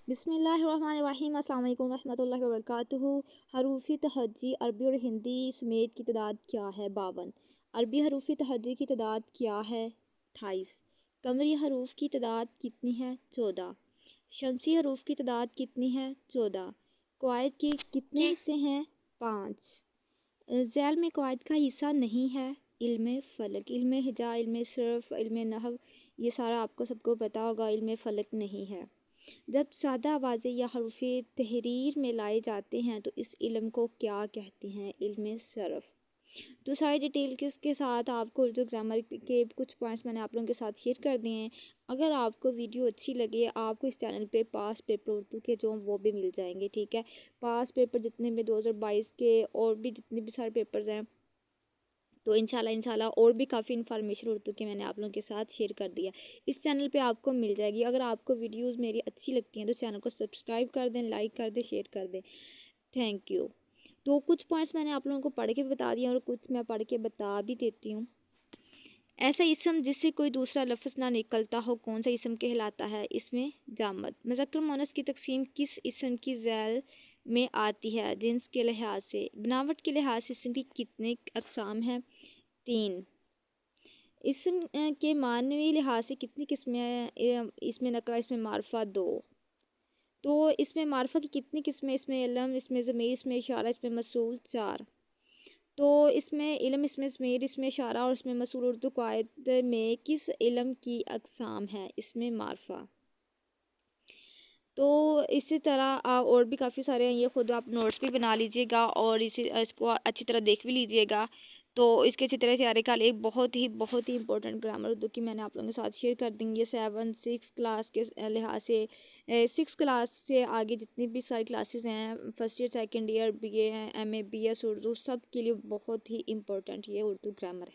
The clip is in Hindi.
बिस्मिल्लाहिर्रहमानिर्रहीम अस्सलाम वालेकुम रहमतुल्लाहि व बरकातुहू। हरूफी तहज्जी अरबी और हिंदी समेत की तादाद क्या है? 52। अरबी हरूफी तहज्जी की तादाद क्या है? 28। कमरी हरूफ की तादाद कितनी है? 14। शमसी हरूफ की तादाद कितनी है? 14। कवायद के कितने हिस्से हैं? 5। ज़ैल में कवायद का हिस्सा नहीं है। इल्म फ़लक, इल्म हिजा, इल्म सर्फ़, इल्म नहव, ये सारा आपको सबको पता होगा। इल्म फ़लक नहीं है। जब सादा आवाज़ें या हरूफ तहरीर में लाए जाते हैं तो इस इल्म को क्या कहते हैं? इल्म सरफ़। तो सारी डिटेल के साथ आपको उर्दू ग्रामर के कुछ पॉइंट्स मैंने आप लोगों के साथ शेयर कर दिए हैं। अगर आपको वीडियो अच्छी लगे, आपको इस चैनल पे पास पेपर उर्दू के जो वो भी मिल जाएंगे, ठीक है। पास पेपर जितने भी 2022 के और भी जितने भी सारे पेपर्स हैं, तो इंशाल्लाह और भी काफ़ी इन्फॉर्मेशन उर्दू की मैंने आप लोगों के साथ शेयर कर दिया, इस चैनल पे आपको मिल जाएगी। अगर आपको वीडियोस मेरी अच्छी लगती हैं तो चैनल को सब्सक्राइब कर दें, लाइक कर दें, शेयर कर दें। Thank you. तो कुछ पॉइंट्स मैंने आप लोगों को पढ़ के बता दिया और कुछ मैं पढ़ के बता भी देती हूँ। ऐसा इसम जिससे कोई दूसरा लफ्ज़ ना निकलता हो, कौन सा इसम कहलाता है? इसमें जामद। मुज़क्कर मुअन्नस की तकसीम किस इसम की ज़ैल में आती है? जिन्स के लिहाज से। बनावट के लिहाज से इसम की कितने अक़साम हैं? 3। इसम के मानवी लिहाज से कितनी किस्में इसमें नकरा, इसमें मारफा? 2। तो इसमें मारफा की कितनी किस्में? इसमें इल्म, इसमें ज़मीर, इसमें इशारा, इसमें मसूल? 4। तो इसमें इल्म, इसमें ज़मीर, इसमें इशारा और इसमें मसूल उर्दू क़वायद में किस इल्म की अक़साम है? इसमें मारफा। तो इसी तरह और भी काफ़ी सारे हैं, ये ख़ुद आप नोट्स भी बना लीजिएगा और इसको अच्छी तरह देख भी लीजिएगा। तो इसके अच्छी तरह तैयारी का एक बहुत ही इंपॉर्टेंट ग्रामर उर्दू की मैंने आप लोगों के साथ शेयर कर देंगे। 7 6 क्लास के लिहाज से 6 क्लास से आगे जितनी भी सारी क्लासेस हैं, first year, second year, BA, MA, BS Urdu, सब के लिए बहुत ही इंपॉर्टेंट ये उर्दू ग्रामर है।